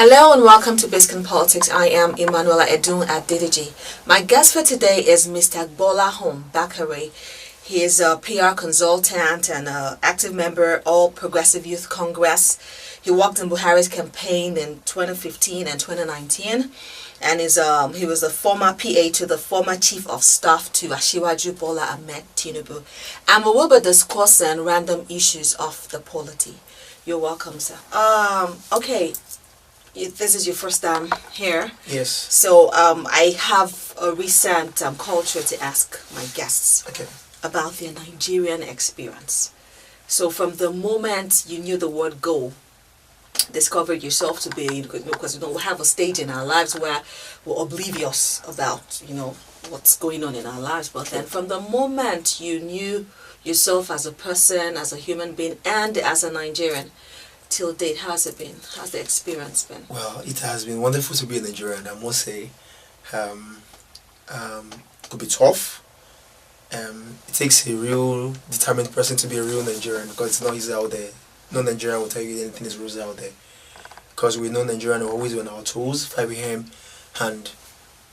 Hello and welcome to Biscon Politics. I am Emmanuella Edun at Adedeji. My guest for today is Mr. Gbolahan Bakare. He is a PR consultant and an active member of All Progressive Youth Congress. He worked in Buhari's campaign in 2015 and 2019, and he was the former PA to the former Chief of Staff to Asiwaju Bola Ahmed Tinubu. And we will be discussing random issues of the polity. You're welcome, sir. Okay. This is your first time here. Yes. So I have a recent culture to ask my guests about their Nigerian experience. So from the moment you knew the word go, discovered yourself to be, because we have a stage in our lives where we're oblivious about what's going on in our lives. But then from the moment you knew yourself as a person, as a human being, and as a Nigerian, till date, how's it been? How's the experience been? Well, it has been wonderful to be a Nigerian, I must say. It could be tough. It takes a real determined person to be a real Nigerian, because it's not easy out there. No Nigerian will tell you anything is rosy out there. Because we know Nigerian are always on our toes, 5 a.m. and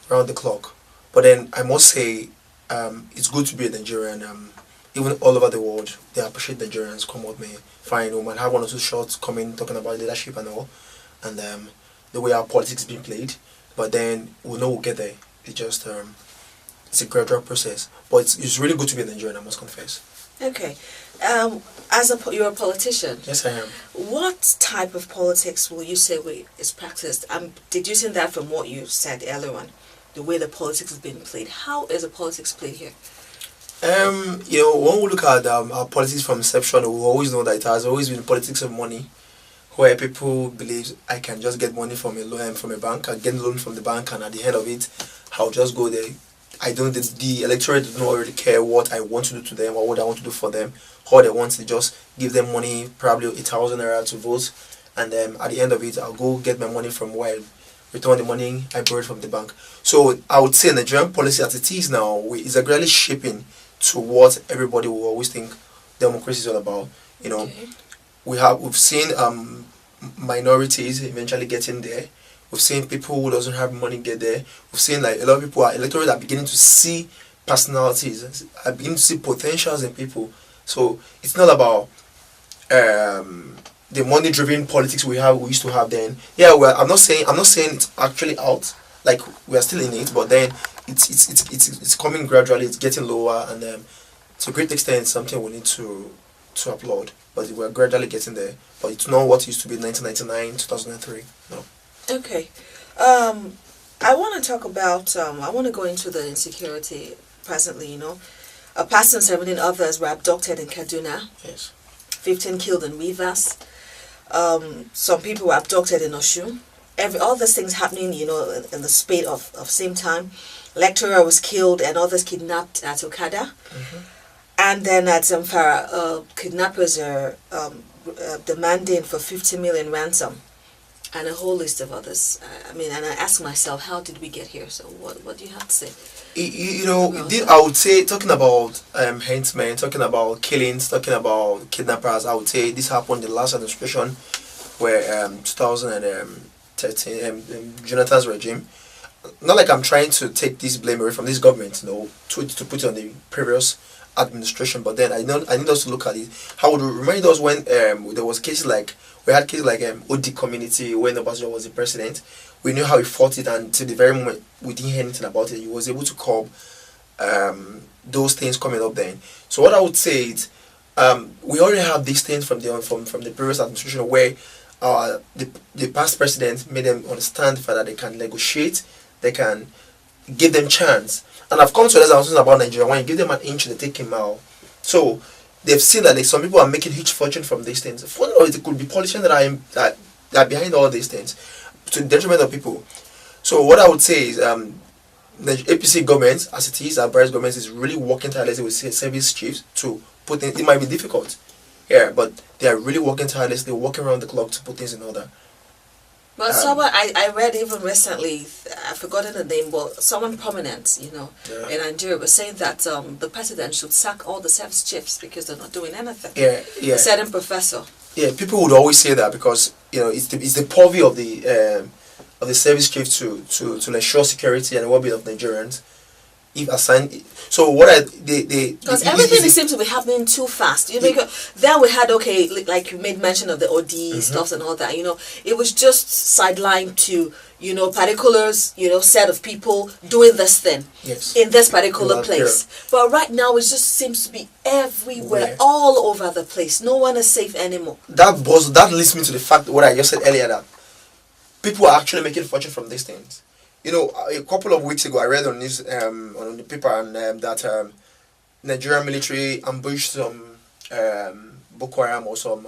round the clock. But then I must say, it's good to be a Nigerian. Even all over the world, they appreciate Nigerians come out, man. Fine, we might have one or two shots coming, talking about leadership and all, and the way our politics is being played. But then we know we'll get there. It's just it's a gradual process. But it's really good to be a Nigerian, I must confess. Okay, you're a politician. Yes, I am. What type of politics will you say is practiced? I'm deducing that from what you said earlier on, the way the politics is being played. How is the politics played here? When we look at our politics from inception, we always know that it has always been politics of money, where people believe I can just get money from a loan from a bank, I get a loan from the bank, and at the end of it, I'll just go there. The electorate does not really care what I want to do to them or what I want to do for them. All they want is just give them money, probably 1,000 naira to vote, and at the end of it, I'll go get my money from where I return the money I borrowed from the bank. So I would say Nigerian policy as it is now is gradually shaping to what everybody will always think democracy is all about. Okay. We've seen minorities eventually getting there. We've seen people who doesn't have money get there. We've seen like a lot of people electorate are beginning to see personalities, are beginning to see potentials in people. So it's not about the money-driven politics we used to have then. Yeah, well, I'm not saying it's actually out. Like we are still in it, but then it's coming gradually. It's getting lower, and to a great extent, something we need to applaud. But we're gradually getting there. But it's not what it used to be in 1999, 2003. No. Okay, I want to talk about. I want to go into the insecurity presently. A pastor and 17 others were abducted in Kaduna. Yes. 15 killed in Rivers. Some people were abducted in Osun. All these things happening, in the space of same time. Lecturer was killed and others kidnapped at Okada. Mm-hmm. And then at Zamfara, kidnappers are demanding for 50 million ransom. And a whole list of others. And I ask myself, how did we get here? So what do you have to say? I would say, talking about henchmen, talking about killings, talking about kidnappers, I would say this happened in the last administration where 2013, Jonathan's regime. Not like I'm trying to take this blame away from this government, to put it on the previous administration, but then I need us to look at it. How would remind us when there was cases like OD community when Obasanjo was the president. We knew how he fought it, and to the very moment we didn't hear anything about it, he was able to curb those things coming up then. So what I would say is we already have these things from the previous administration where the past president made them understand the fact that they can negotiate, they can give them chance. And I've come to realize about Nigeria, when you give them an inch, they take a mile. So they've seen that some people are making huge fortune from these things. It could be politicians that are behind all these things, to the detriment of people. So what I would say is the APC government, as it is, our various government is really working tirelessly with service chiefs to put things. It might be difficult, but they are really working tirelessly, working around the clock to put things in order. Well, someone I read even recently, I've forgotten the name, but someone prominent, in Nigeria was saying that the president should sack all the service chiefs because they're not doing anything. Yeah. A certain professor. Yeah, people would always say that because, it's the purview of the service chief to ensure security and well-being of Nigerians. If assigned, so what I because everything seems to be happening too fast. Then we had like you made mention of the OD stuff and all that. It was just sidelined to particular set of people doing this thing in this particular place. But right now it just seems to be everywhere, all over the place. No one is safe anymore. That leads me to the fact what I just said earlier, that people are actually making fortune from these things. A couple of weeks ago, I read on this on the paper that Nigerian military ambushed some Boko Haram or some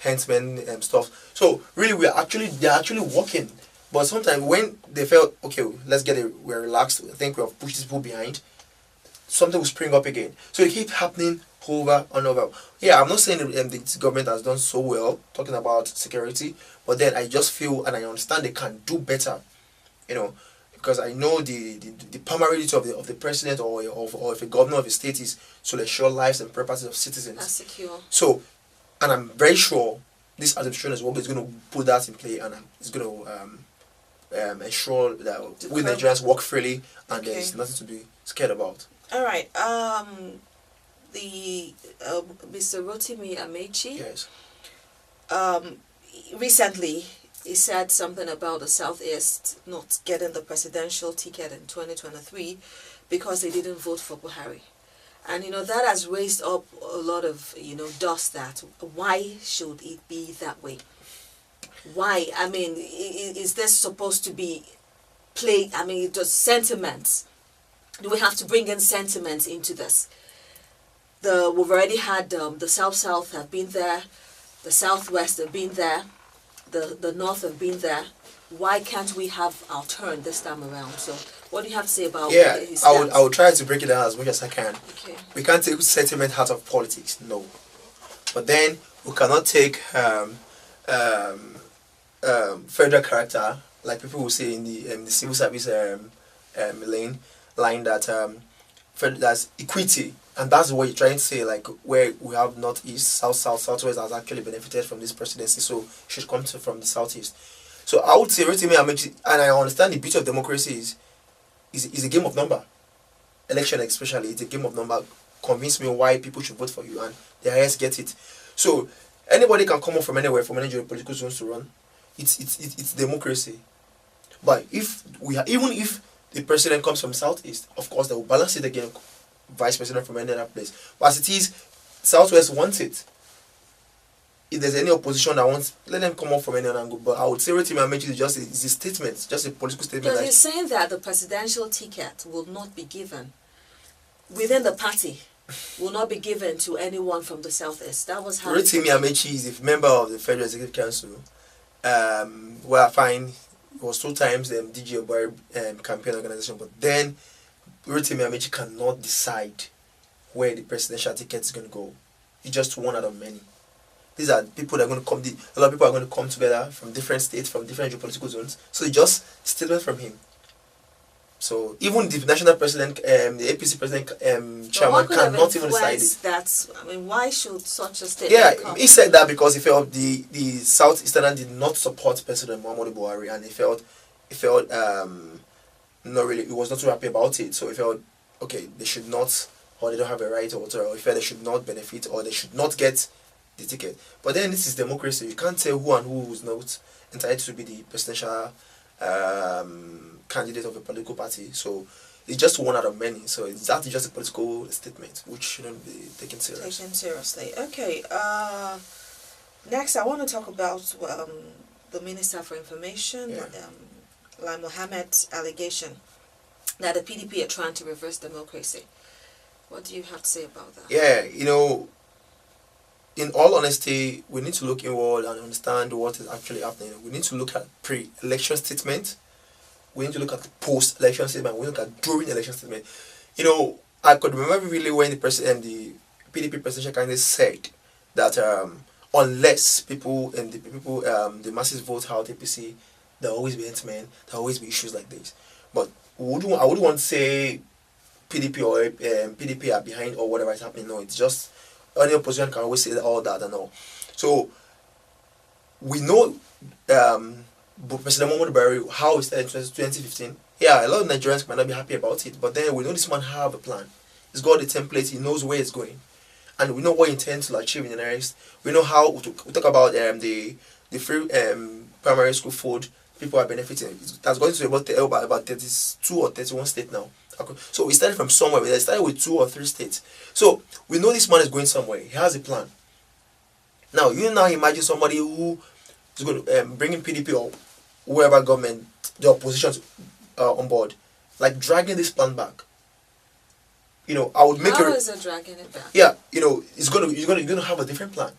henchmen and stuff. So really, they're actually working. But sometimes when they felt we're relaxed, I think we have pushed these people behind, something will spring up again. So it keeps happening over and over. Yeah, I'm not saying the government has done so well talking about security, but then I just feel and I understand they can do better. Because I know the primary duty of the president or if a governor of a state is to ensure lives and properties of citizens. That's secure. So, and I'm very sure this administration as well is going to put that in play and it's going to ensure that we Nigerians work freely and there's nothing to be scared about. All right. The Mr. Rotimi Amechi. Yes. Recently, he said something about the Southeast not getting the presidential ticket in 2023 because they didn't vote for Buhari. And, that has raised up a lot of, dust that why should it be that way? Why? I mean, is this supposed to be played? I mean, just sentiments. Do we have to bring in sentiments into this? We've already had the South have been there, the Southwest have been there, the North have been there. Why can't we have our turn this time around? So what do you have to say about his stance? I will try to break it down as much as I can. Okay. We can't take sentiment out of politics, no. But then we cannot take federal character, like people will say in the civil service line that that's equity. And that's what you're trying to say, like where we have Northeast, Southwest has actually benefited from this presidency, so it should come from the Southeast. So I would say Rotimi Amechi, and I understand the beauty of democracy is a game of number. Election especially, it's a game of number. Convince me why people should vote for you, and the highest get it. So anybody can come up from anywhere, from any political zones to run. It's democracy. But even if the president comes from Southeast, of course they will balance it again. Vice president from any other place. But as it is, Southwest wants it. If there's any opposition that wants, let them come up from any other angle. But I would say Rotimi Amechi is a statement, just a political statement. Because he's saying that the presidential ticket will not be given within the party, will not be given to anyone from the Southeast. That was how Rotimi Amechi is a member of the Federal Executive Council. Where I find it was 2 times the DG Obari campaign organization, but then Rotimi Amechi cannot decide where the presidential ticket is going to go. It's just one out of many. These are people that are going to come. A lot of people are going to come together from different states, from different geopolitical zones. So it's just statement from him. So even the national president, the APC president, chairman cannot even decide it. Why should such a statement come? He said that because he felt the Southeastern did not support President Muhammadu Buhari, and he felt not really, he was not too happy about it. So he felt, they should not, or they don't have a right or whatever, or he felt they should not benefit, or they should not get the ticket. But then this is democracy. You can't tell who and who is not entitled to be the presidential candidate of a political party. So it's just one out of many. So that's just a political statement which shouldn't be taken seriously. Okay. Next, I want to talk about the Minister for Information, Lai Mohammed's allegation that the PDP are trying to reverse democracy. What do you have to say about that? Yeah, in all honesty, we need to look inward and understand what is actually happening. We need to look at pre-election statement. We need to look at the post-election statement. We need to look at during-election statement. I could remember really when the PDP presidential candidate said that unless the masses vote out APC, there will always be henchmen, there will always be issues like this. But I wouldn't want to say PDP or PDP are behind or whatever is happening. No, it's just any opposition can always say all that and all. So we know President Muhammadu Buhari, how he started in 2015. Yeah, a lot of Nigerians might not be happy about it, but then we know this man have a plan. He's got the template, he knows where it's going. And we know what he intends to achieve in the next. We know how, we talk about the free primary school food, people are benefiting. That's going to be about 32 or 31 states now. Okay. So we started from somewhere, we started with 2 or 3 states. So we know this man is going somewhere, he has a plan. Now, you now imagine somebody who is going to bring in PDP or whoever government, the opposition on board, like dragging this plan back. I would make How is it dragging it back? Yeah, you're gonna have a different plan.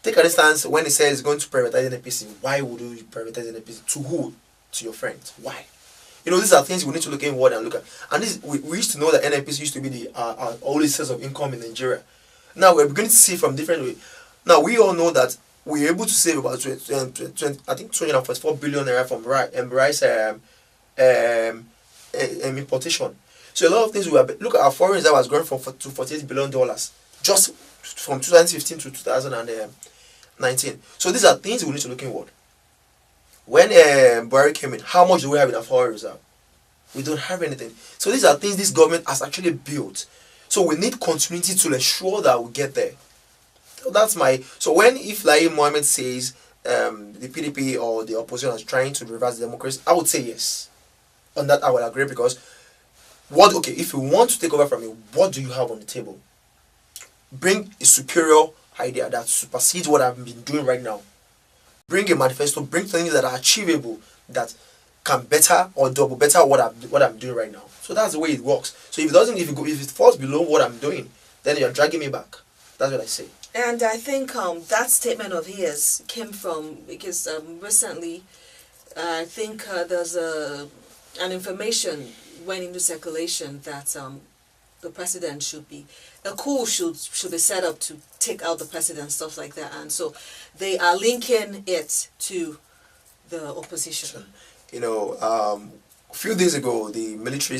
Take an instance when it says it's going to privatize NPC. Why would you privatize NPC? To who? To your friends. Why? These are things we need to look inward and look at. And this we used to know that NPC used to be the only source of income in Nigeria. Now we're beginning to see from different ways. Now we all know that we're able to save about 244 billion naira from rice importation. So a lot of things look at our foreign reserve has grown from to $48 billion just from 2015 to 2019. So these are things we need to look inward. When Buhari came in, how much do we have in our foreign reserve? We don't have anything. So these are things this government has actually built. So we need continuity to ensure that we get there. So if Lai Mohammed says the PDP or the opposition is trying to reverse democracy, I would say yes. On that I will agree, because if you want to take over from me, what do you have on the table? Bring a superior idea that supersedes what I've been doing right now. Bring a manifesto, bring things that are achievable, that can better or double better what I'm doing right now. So that's the way it works. So if it falls below what I'm doing, then you're dragging me back. That's what I say. And I think that statement of his came from, because recently I think there's an information went into circulation that the president should be set up to take out the president, stuff like that, and so they are linking it to the opposition. A few days ago, the military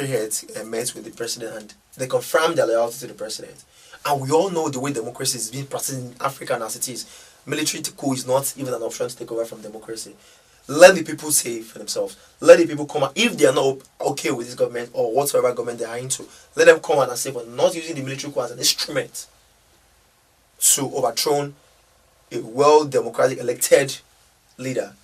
heads met with the president, and they confirmed their loyalty to the president. And we all know the way democracy is being practiced in Africa as it is. Military coup is not even an option to take over from democracy. Let the people say for themselves. Let the people come out. If they are not okay with this government or whatever government they are into, let them come out and say, we're not using the military coup as an instrument to overthrow a well-democratic elected leader.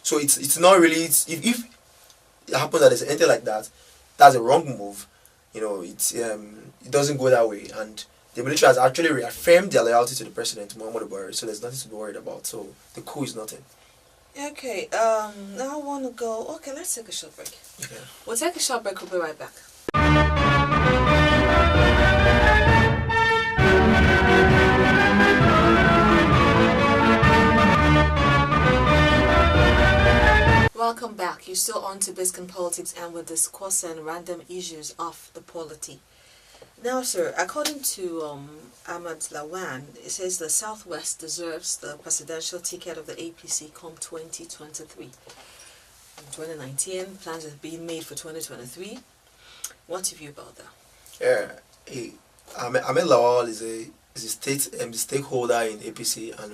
So it's not really. If it happens that there's anything like that, that's a wrong move. It doesn't go that way. And the military has actually reaffirmed their loyalty to the president, Muhammadu Buhari. So there's nothing to be worried about. So the coup is nothing. Okay, now I want to go. Okay, let's take a short break. Okay. We'll take a short break. We'll be right back. Welcome back. You're still on to Biscon Politics, and we're discussing random issues of the polity. Now, sir, according to Ahmad Lawan, it says the Southwest deserves the presidential ticket of the APC come 2023. In 2019, plans are being made for 2023. What's your view about that? Yeah, Ahmed Lawal is a stakeholder in APC, and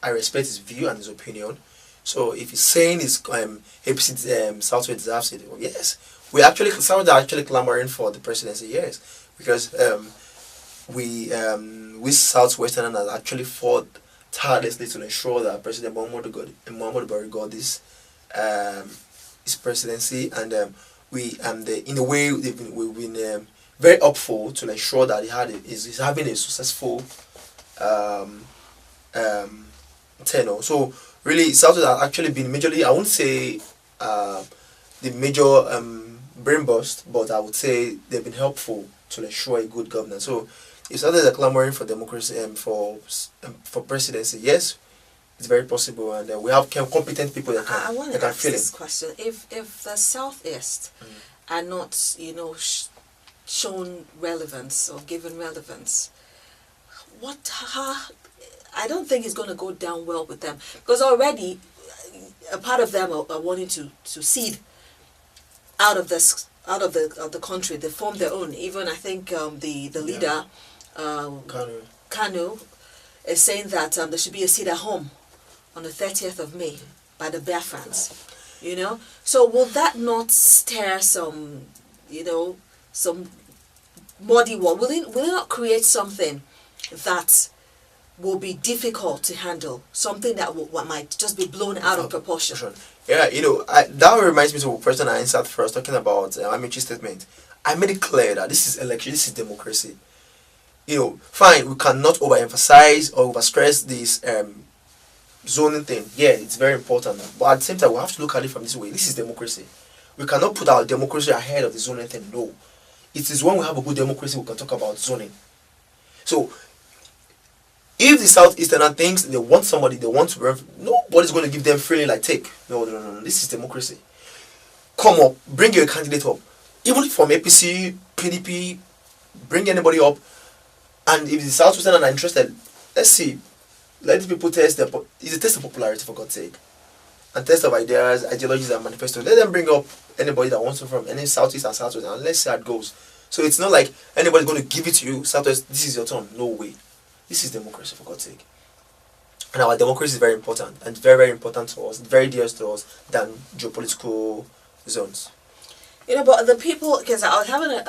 I respect his view and his opinion. So if he's saying his APC Southwest deserves it, well, yes. Southwest are actually clamoring for the presidency, yes, because we Southwesterners have actually fought tirelessly to ensure that President Muhammadu Buhari got this his presidency, and in a way we've been very hopeful to ensure that he's having a successful tenure. So really, Southwest have actually been majorly, I won't say the major brain bust, but I would say they've been helpful to ensure a good governance. So if others are clamoring for democracy and for presidency, yes, it's very possible, and we have competent people that can. I want to ask feel this it. question: If the Southeast are not, shown relevance or given relevance, I don't think it's going to go down well with them, because already a part of them are wanting to cede out of the country. They form their own. Even I think the leader Kanu is saying that there should be a seat at home on the 30th of May by the Biafrans. You know, so will that not stir some, some muddy water? Will it not create something that will be difficult to handle? Something that might just be blown out of proportion? Yeah, that reminds me of a person I answered first, talking about Amichi's statement. I made it clear that this is election, this is democracy. Fine, we cannot overemphasize or overstress this zoning thing. Yeah, it's very important. But at the same time, we have to look at it from this way. This is democracy. We cannot put our democracy ahead of the zoning thing. No. It is when we have a good democracy we can talk about zoning. So, if the Southeastern thinks they want somebody, they want to run, nobody's going to give them freely like take. No. This is democracy. Come up, bring your candidate up. Even from APC, PDP, bring anybody up. And if the Southeastern are interested, let's see. Let the people test it's a test of popularity, for God's sake. And test of ideas, ideologies, and manifestos. Let them bring up anybody that wants to from any Southeast and Southwest, and let's see how it goes. So it's not like anybody's going to give it to you, Southwest, this is your turn. No way. This is democracy, for God's sake. And our democracy is very important, and very, very important to us, very dear to us than geopolitical zones. But the people, because I was having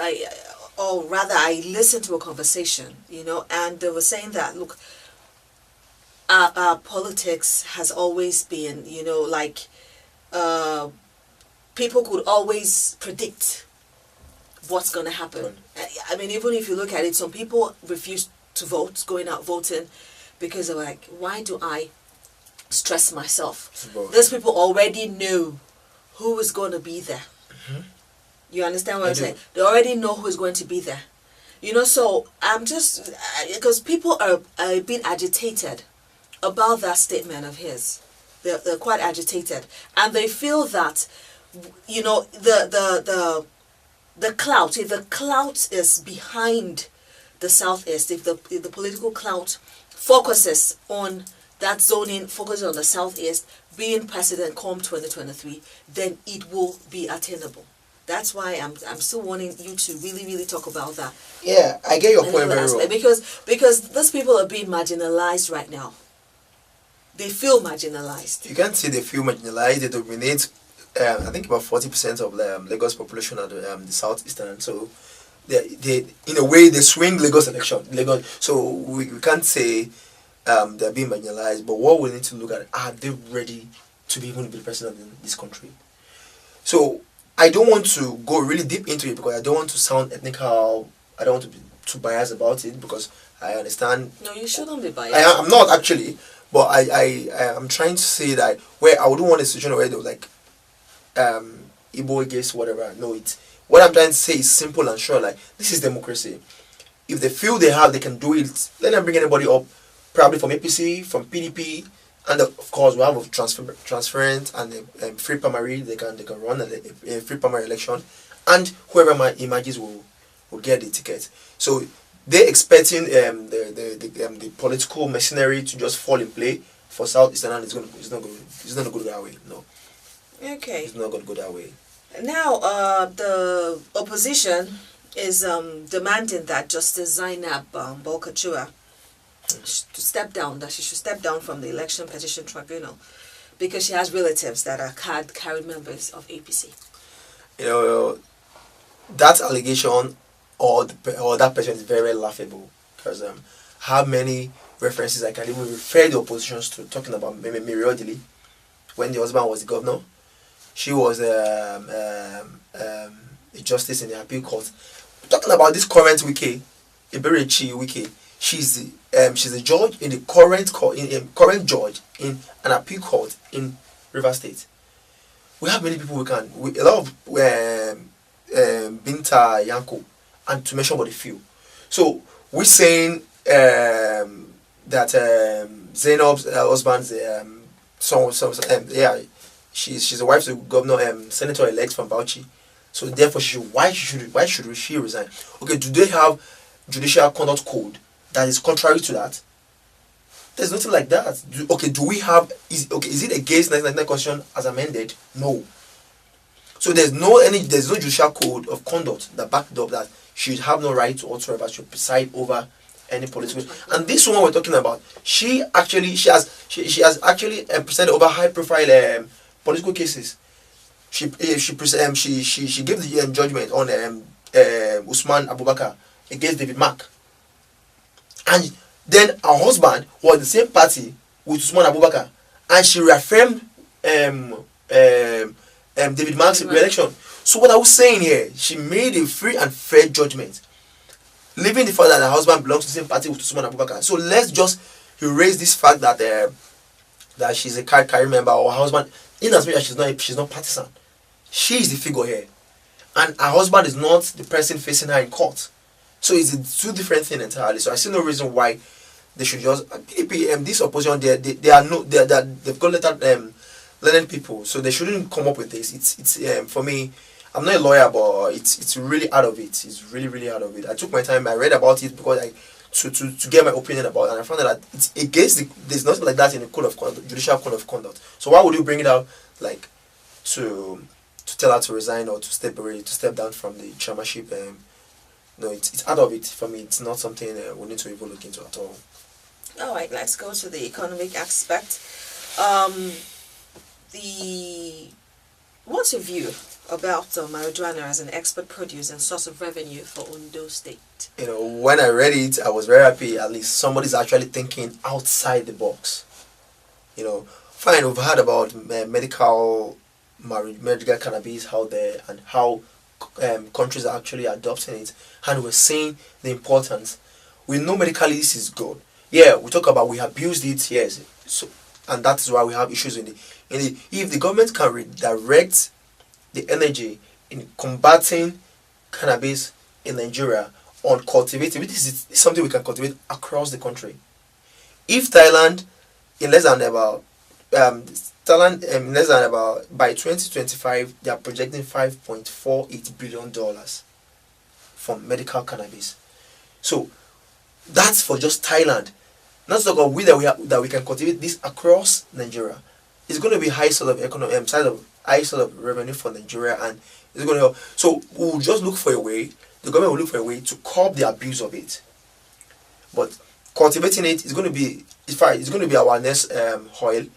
I listened to a conversation, and they were saying that, look, our politics has always been, people could always predict what's going to happen. I mean, even if you look at it, some people refuse to vote, going out voting, because they're like, why do I stress myself? Those people already know who is going to be there. Mm-hmm. You understand what I'm saying? They already know who is going to be there. So I'm just, because people are a bit agitated about that statement of his. They're quite agitated, and they feel that the clout, if the clout is behind the Southeast, if the political clout focuses on that zoning, focuses on the Southeast being president come 2023, then it will be attainable. That's why I'm still wanting you to really, really talk about that. Yeah, I get your point very well. Because those people are being marginalized right now. They feel marginalized. You can't say they feel marginalized. They dominate, I think, about 40% of the Lagos population at the Southeastern. So, they in a way, they swing Lagos election. So, we can't say they're being marginalized. But what we need to look at, are they ready to be even be president in this country? So, I don't want to go really deep into it because I don't want to sound ethnical. I don't want to be too biased about it because I understand. No, you shouldn't be biased. I'm not actually. But I'm trying to say that where I wouldn't want a situation where they were like Igbo against whatever. No, what I'm trying to say is simple and sure. Like, this is democracy. If they feel they can do it, let them bring anybody up, probably from APC, from PDP, and of course we have a transparent and a free primary. They can run a free primary election, and whoever emerges will get the ticket. So they're expecting the political machinery to just fall in play for Southeastern, and it's not going to go that way. No. Okay. It's not going to go that way. Now, the opposition is demanding that Justice Zainab Bolkachua to step down. That she should step down from the Election Petition Tribunal because she has relatives that are card-carrying members of APC. That allegation or that person is very, very laughable because how many references I can even refer the oppositions to talking about Mary Odili when the husband was the governor. She was a justice in the appeal court. Talking about this current Wike, Eberechi Wike, she's a judge in the current judge in an appeal court in River State. We have many people a lot of Binta Yanko, and to mention about a few. So we're saying that Zainab's husband's she's a wife to Governor Senator-elect from Bauchi. So therefore, why should she resign? Okay, do they have judicial conduct code that is contrary to that? There's nothing like that. Do we have? Is it against 1999 Constitution as amended? No. So there's no judicial code of conduct that backed up that she should have no right to whatsoever to preside over any political. And this woman we're talking about, she has actually presented over high profile political cases. She gave the judgment on Usman Abubakar against David Mark, and then her husband was the same party with Usman Abubakar, and she reaffirmed David Mark's re-election. So what I was saying here, she made a free and fair judgment, leaving the fact that her husband belongs to the same party with Usman Abubakar. So let's just erase this fact that that she's a card carrying member, or her husband, in as much as she's not partisan. She is the figure here, and her husband is not the person facing her in court. So it's two different things entirely. So I see no reason why they should just PDP. This opposition, they've got learned people, so they shouldn't come up with this. It's for me, I'm not a lawyer, but it's really out of it. It's really out of it. I took my time. I read about it because to get my opinion about it, and I found that it's against there's nothing like that in the code of conduct, judicial code of conduct. So why would you bring it out like to tell her to resign or to step down from the chairmanship? No, it's out of it for me. It's not something we need to even look into at all. All right, let's go to the economic aspect. What's your view about marijuana as an export produce and source of revenue for Ondo State? When I read it, I was very happy. At least somebody's actually thinking outside the box. Fine, we've heard about medical cannabis out there and how countries are actually adopting it, and we're seeing the importance. We know medically this is good. Yeah, we talk about we abused it, yes. So, and that is why we have issues if the government can redirect the energy in combating cannabis in Nigeria on cultivating, this is something we can cultivate across the country. If Thailand in less than about by 2025 they are projecting $5.48 billion from medical cannabis. So that's for just Thailand. Not to talk about that we can cultivate this across Nigeria. It's going to be high sort of high sort of revenue for Nigeria, and it's going to help. So we'll just look for a way. The government will look for a way to curb the abuse of it. But cultivating it is going to be, it's going to be our next oil,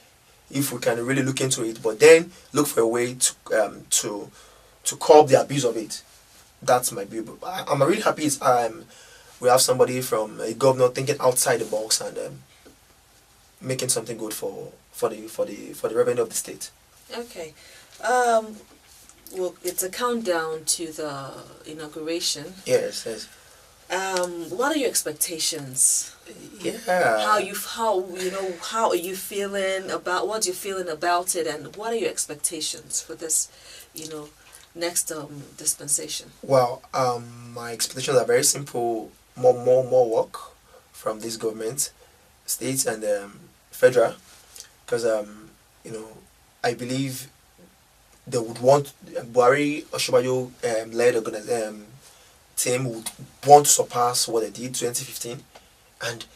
if we can really look into it. But then look for a way to curb the abuse of it. That's my view. I'm really happy we have somebody from a governor thinking outside the box and making something good for the revenue of the state. Okay. Well, it's a countdown to the inauguration. Yes. What are your expectations? Yeah. How are you feeling about what you're feeling about it, and what are your expectations for this, next dispensation? Well, my expectations are very simple. More work from this government, states and federal, because I believe they would want Buhari Oshibajo led team would want to surpass what they did 2015, and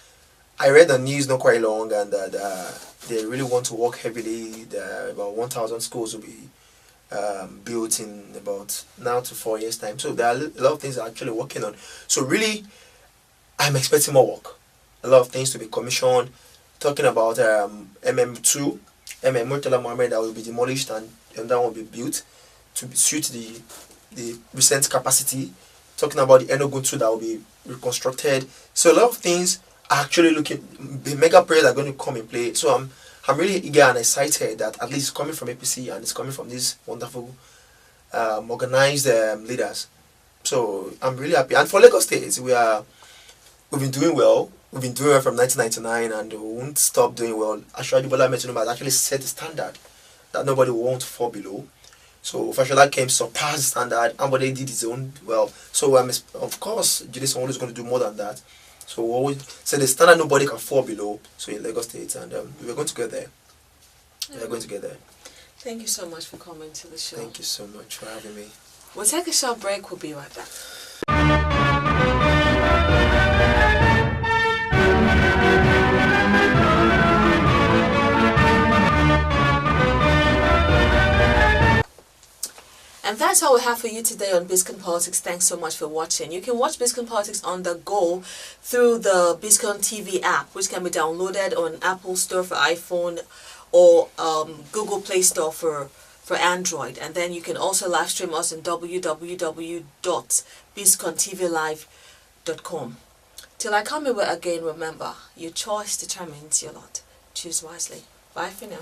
I read the news not quite long, and they really want to work heavily. About 1,000 schools will be built in about now to 4 years time. So there are a lot of things they're actually working on. So really, I'm expecting more work. A lot of things to be commissioned. Talking about MM2, Murtala Mohammed, that will be demolished and that will be built to suit the recent capacity. Talking about the Enugu 2 that will be reconstructed. So a lot of things are actually the mega projects are going to come in play. So I'm really eager and excited that at least it's coming from APC and it's coming from these wonderful organized leaders. So I'm really happy. And for Lagos State, we've been doing well. We've been doing well from 1999 and we won't stop doing well. Ashwaji Bola Ahmed Tinubu has actually set the standard that nobody won't fall below. So Fashola came surpassed the standard, and but they did his own well. So of course, Julius Sanwo-Olu is going to do more than that. So we always say the standard nobody can fall below. So in Lagos State, and we're going to get there. We're going to get there. Thank you so much for coming to the show. Thank you so much for having me. We'll take a short break. We'll be right back. And that's all we have for you today on Biscon Politics. Thanks so much for watching. You can watch Biscon Politics on the go through the Biscon TV app, which can be downloaded on Apple Store for iPhone or Google Play Store for Android. And then you can also live stream us on www.biscontvlive.com. Till I come your way again, remember, your choice determines your lot. Choose wisely. Bye for now.